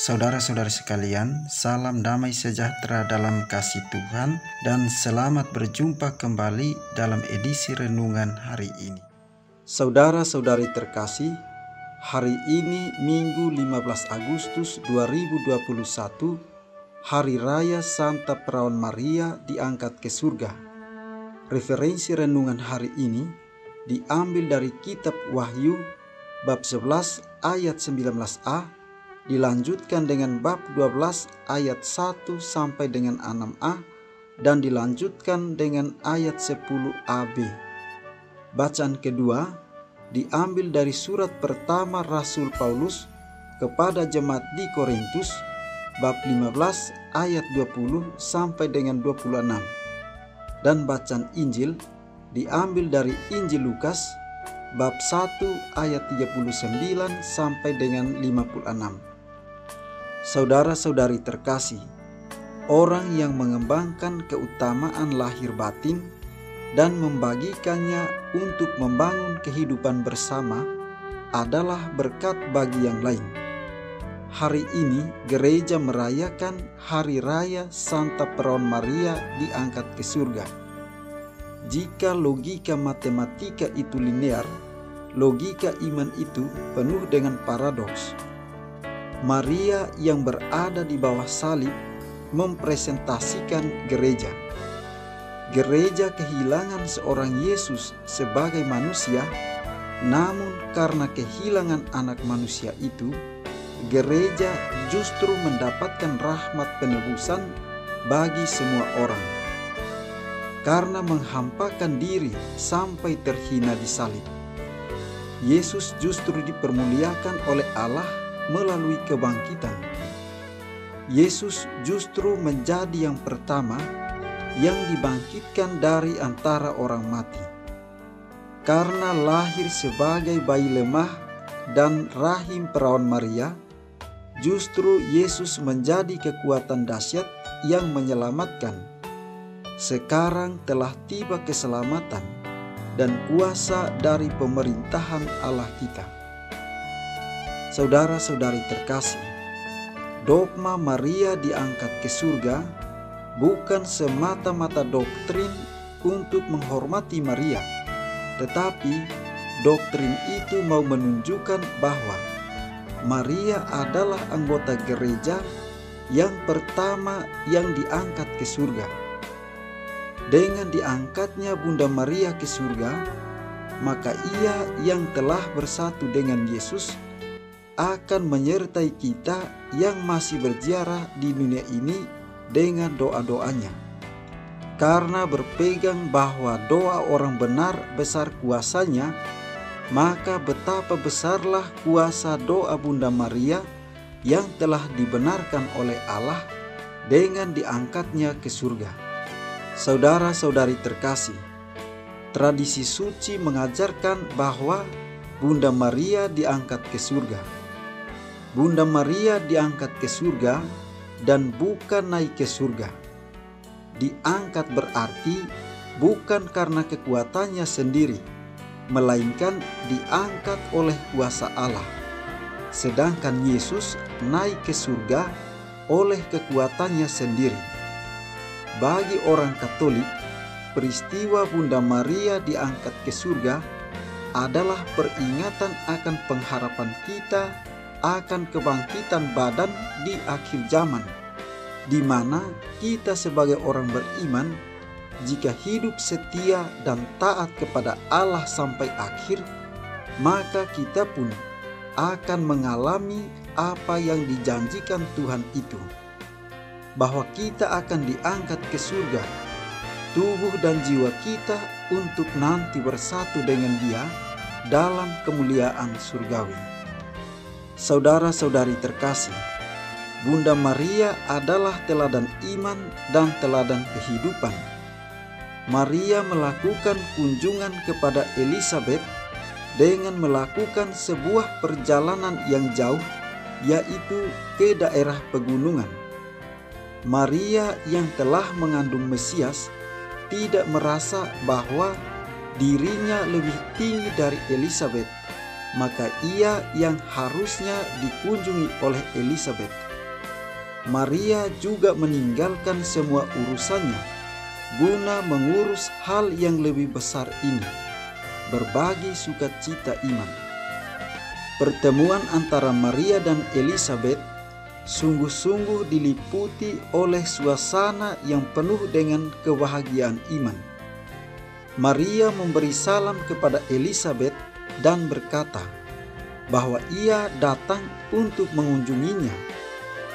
Saudara-saudari sekalian, salam damai sejahtera dalam kasih Tuhan dan selamat berjumpa kembali dalam edisi renungan hari ini. Saudara-saudari terkasih, hari ini Minggu 15 Agustus 2021, Hari Raya Santa Perawan Maria diangkat ke surga. Referensi renungan hari ini diambil dari kitab Wahyu bab 11 ayat 19a, dilanjutkan dengan bab 12 ayat 1 sampai dengan 6a, dan dilanjutkan dengan ayat 10ab. Bacaan kedua diambil dari surat pertama Rasul Paulus kepada jemaat di Korintus bab 15 ayat 20 sampai dengan 26. Dan bacaan Injil diambil dari Injil Lukas bab 1 ayat 39 sampai dengan 56. Saudara-saudari terkasih, orang yang mengembangkan keutamaan lahir batin dan membagikannya untuk membangun kehidupan bersama adalah berkat bagi yang lain. Hari ini gereja merayakan Hari Raya Santa Perawan Maria diangkat ke surga. Jika logika matematika itu linear, logika iman itu penuh dengan paradoks. Maria yang berada di bawah salib mempresentasikan gereja. Gereja kehilangan seorang Yesus sebagai manusia, namun karena kehilangan anak manusia itu, gereja justru mendapatkan rahmat penebusan bagi semua orang. Karena menghampakan diri sampai terhina di salib, Yesus justru dipermuliakan oleh Allah melalui kebangkitan. Yesus justru menjadi yang pertama yang dibangkitkan dari antara orang mati. Karena lahir sebagai bayi lemah dan rahim perawan Maria, justru Yesus menjadi kekuatan dahsyat yang menyelamatkan. Sekarang telah tiba keselamatan dan kuasa dari pemerintahan Allah kita. Saudara-saudari terkasih, dogma Maria diangkat ke surga bukan semata-mata doktrin untuk menghormati Maria, tetapi doktrin itu mau menunjukkan bahwa Maria adalah anggota gereja yang pertama yang diangkat ke surga. Dengan diangkatnya Bunda Maria ke surga, maka ia yang telah bersatu dengan Yesus akan menyertai kita yang masih berziarah di dunia ini dengan doa-doanya. Karena berpegang bahwa doa orang benar besar kuasanya, maka betapa besarlah kuasa doa Bunda Maria yang telah dibenarkan oleh Allah dengan diangkatnya ke surga. Saudara-saudari terkasih, tradisi suci mengajarkan bahwa Bunda Maria diangkat ke surga. Bunda Maria diangkat ke surga dan bukan naik ke surga. Diangkat berarti bukan karena kekuatannya sendiri, melainkan diangkat oleh kuasa Allah. Sedangkan Yesus naik ke surga oleh kekuatannya sendiri. Bagi orang Katolik, peristiwa Bunda Maria diangkat ke surga adalah peringatan akan pengharapan kita akan kebangkitan badan di akhir zaman, di mana kita sebagai orang beriman, jika hidup setia dan taat kepada Allah sampai akhir, maka kita pun akan mengalami apa yang dijanjikan Tuhan itu, bahwa kita akan diangkat ke surga, tubuh dan jiwa kita untuk nanti bersatu dengan Dia dalam kemuliaan surgawi. Saudara-saudari terkasih, Bunda Maria adalah teladan iman dan teladan kehidupan. Maria melakukan kunjungan kepada Elizabeth dengan melakukan sebuah perjalanan yang jauh, yaitu ke daerah pegunungan. Maria yang telah mengandung Mesias tidak merasa bahwa dirinya lebih tinggi dari Elizabeth, maka ia yang harusnya dikunjungi oleh Elizabeth. Maria juga meninggalkan semua urusannya guna mengurus hal yang lebih besar ini, berbagi sukacita iman. Pertemuan antara Maria dan Elizabeth sungguh-sungguh diliputi oleh suasana yang penuh dengan kebahagiaan iman. Maria memberi salam kepada Elizabeth dan berkata bahwa ia datang untuk mengunjunginya,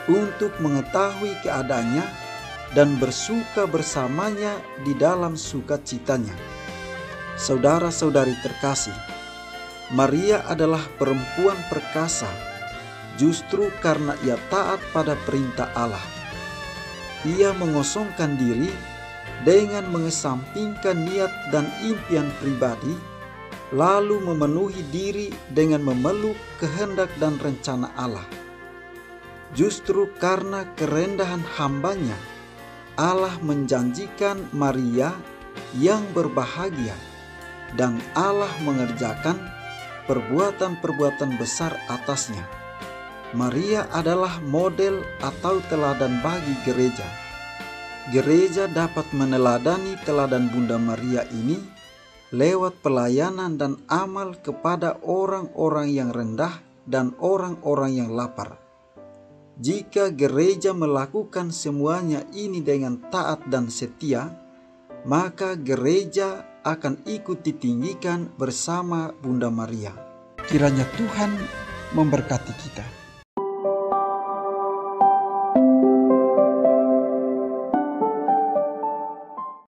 untuk mengetahui keadaannya dan bersuka bersamanya di dalam sukacitanya. Saudara-saudari terkasih, Maria adalah perempuan perkasa justru karena ia taat pada perintah Allah. Ia mengosongkan diri dengan mengesampingkan niat dan impian pribadi, lalu memenuhi diri dengan memeluk kehendak dan rencana Allah. Justru karena kerendahan hambanya, Allah menjanjikan Maria yang berbahagia, dan Allah mengerjakan perbuatan-perbuatan besar atasnya. Maria adalah model atau teladan bagi gereja. Gereja dapat meneladani teladan Bunda Maria ini lewat pelayanan dan amal kepada orang-orang yang rendah dan orang-orang yang lapar. Jika gereja melakukan semuanya ini dengan taat dan setia, maka gereja akan ikut ditinggikan bersama Bunda Maria. Kiranya Tuhan memberkati kita.